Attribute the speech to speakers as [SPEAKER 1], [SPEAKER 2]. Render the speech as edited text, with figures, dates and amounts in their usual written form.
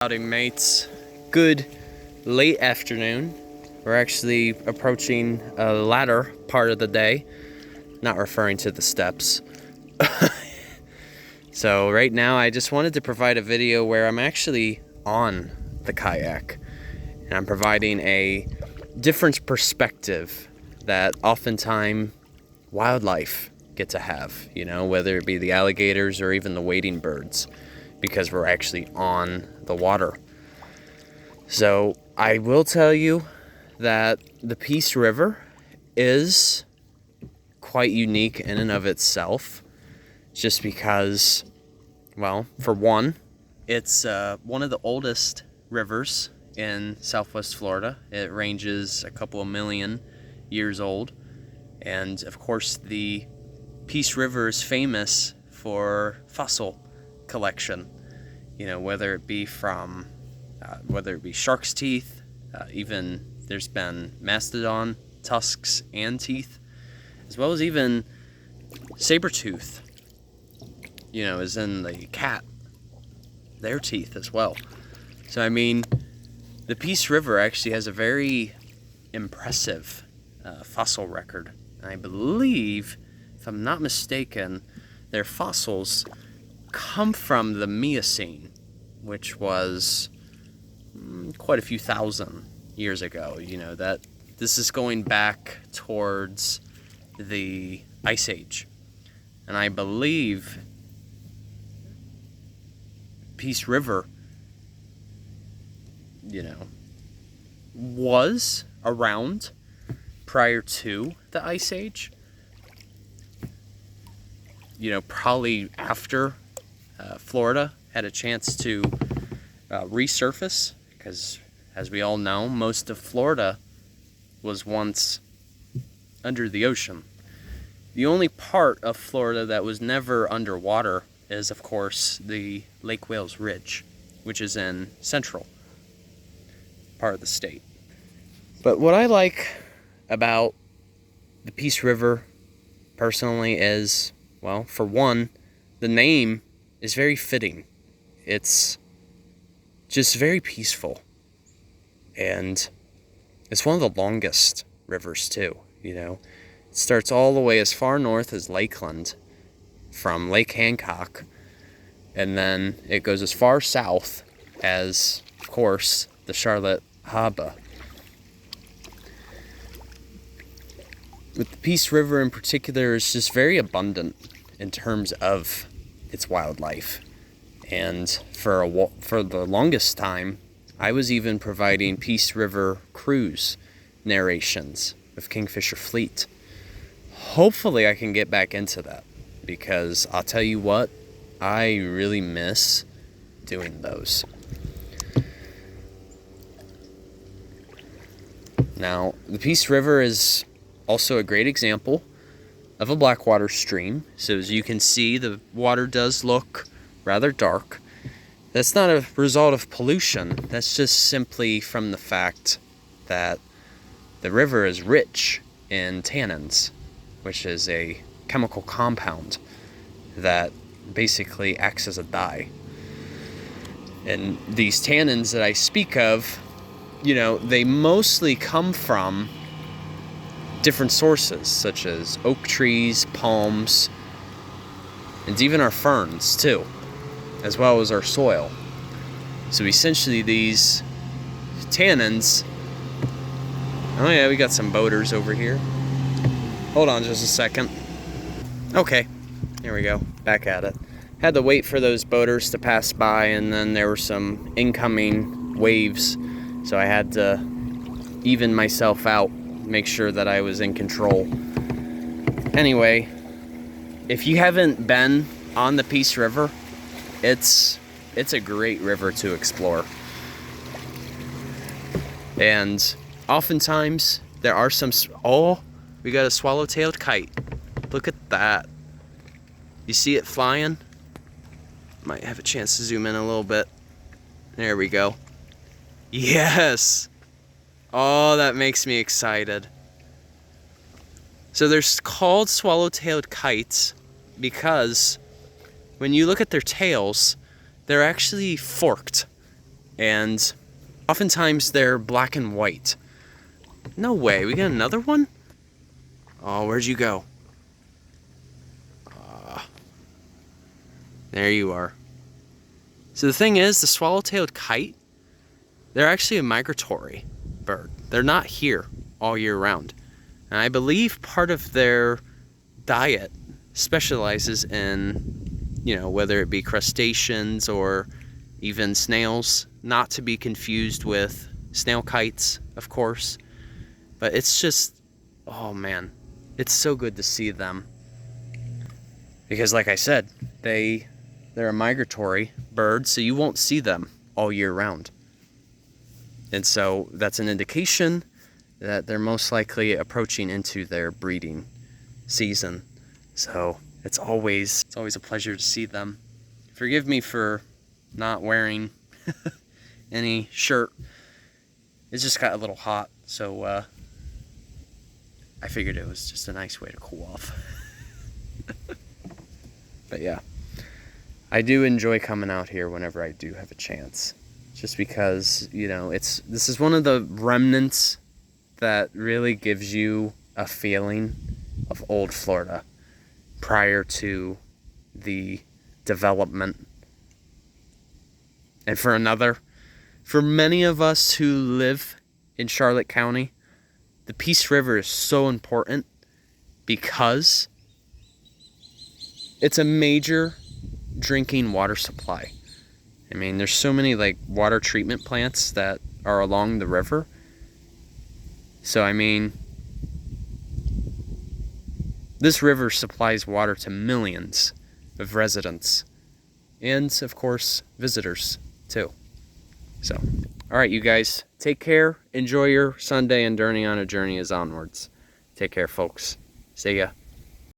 [SPEAKER 1] Howdy mates, good late afternoon. We're actually approaching a latter part of the day, not referring to the steps. So right now I just wanted to provide a video where I'm actually on the kayak and I'm providing a different perspective that oftentimes wildlife get to have, you know, whether it be the alligators or even the wading birds, because we're actually on the water. So I will tell you that the Peace River is quite unique in and of itself, just because, well, for one, it's one of the oldest rivers in Southwest Florida. It ranges a couple of million years old, and of course the Peace River is famous for fossil collection, you know, whether it be shark's teeth, even there's been mastodon tusks and teeth, as well as even saber-tooth, you know, as in the cat, their teeth as well. So I mean, the Peace River actually has a very impressive fossil record. I believe, if I'm not mistaken, their fossils come from the Miocene, which was quite a few thousand years ago. You know, that this is going back towards the Ice Age. And I believe Peace River, you know, was around prior to the Ice Age. You know, probably after Florida had a chance to resurface, because as we all know, most of Florida was once under the ocean. The only part of Florida that was never underwater is, of course, the Lake Wales Ridge, which is in central part of the state. But what I like about the Peace River personally is, well, for one, the name is very fitting. It's just very peaceful. And it's one of the longest rivers too, you know. It starts all the way as far north as Lakeland from Lake Hancock, and then it goes as far south as, of course, the Charlotte Harbor. But the Peace River in particular is just very abundant in terms of its wildlife. And for the longest time, I was even providing Peace River cruise narrations with Kingfisher Fleet. Hopefully I can get back into that, because I'll tell you what, I really miss doing those. Now, the Peace River is also a great example of a blackwater stream. So as you can see, the water does look rather dark. That's not a result of pollution. That's just simply from the fact that the river is rich in tannins, which is a chemical compound that basically acts as a dye. And these tannins that I speak of, you know, they mostly come from different sources, such as oak trees, palms, and even our ferns too, as well as our soil. So essentially these tannins, oh yeah, we got some boaters over here. Hold on just a second. Okay, here we go, back at it. Had to wait for those boaters to pass by, and then there were some incoming waves, so I had to even myself out, make sure that I was in control. Anyway, if you haven't been on the Peace River, it's a great river to explore. And oftentimes there are some, oh, we got a swallow-tailed kite. Look at that. You see it flying? Might have a chance to zoom in a little bit. There we go. Yes. Oh, that makes me excited. So they're called swallow-tailed kites because when you look at their tails, they're actually forked And oftentimes they're black and white. No way, we got another one? Oh, where'd you go? There you are. So the thing is, the swallow-tailed kite, they're actually a migratory bird. They're not here all year round. And I believe part of their diet specializes in, whether it be crustaceans or even snails, not to be confused with snail kites, of course. But it's just, oh man, it's so good to see them. Because like I said, they're a migratory bird, so you won't see them all year round. And so that's an indication that they're most likely approaching into their breeding season. So it's always a pleasure to see them. Forgive me for not wearing any shirt. It just got a little hot, so I figured it was just a nice way to cool off. But yeah, I do enjoy coming out here whenever I do have a chance. Just because, this is one of the remnants that really gives you a feeling of old Florida prior to the development. And for many of us who live in Charlotte County, the Peace River is so important because it's a major drinking water supply. I mean, there's so many water treatment plants that are along the river. So, I mean, this river supplies water to millions of residents and, of course, visitors too. So, all right, you guys, take care. Enjoy your Sunday, and Journey on a Journey is onwards. Take care, folks. See ya.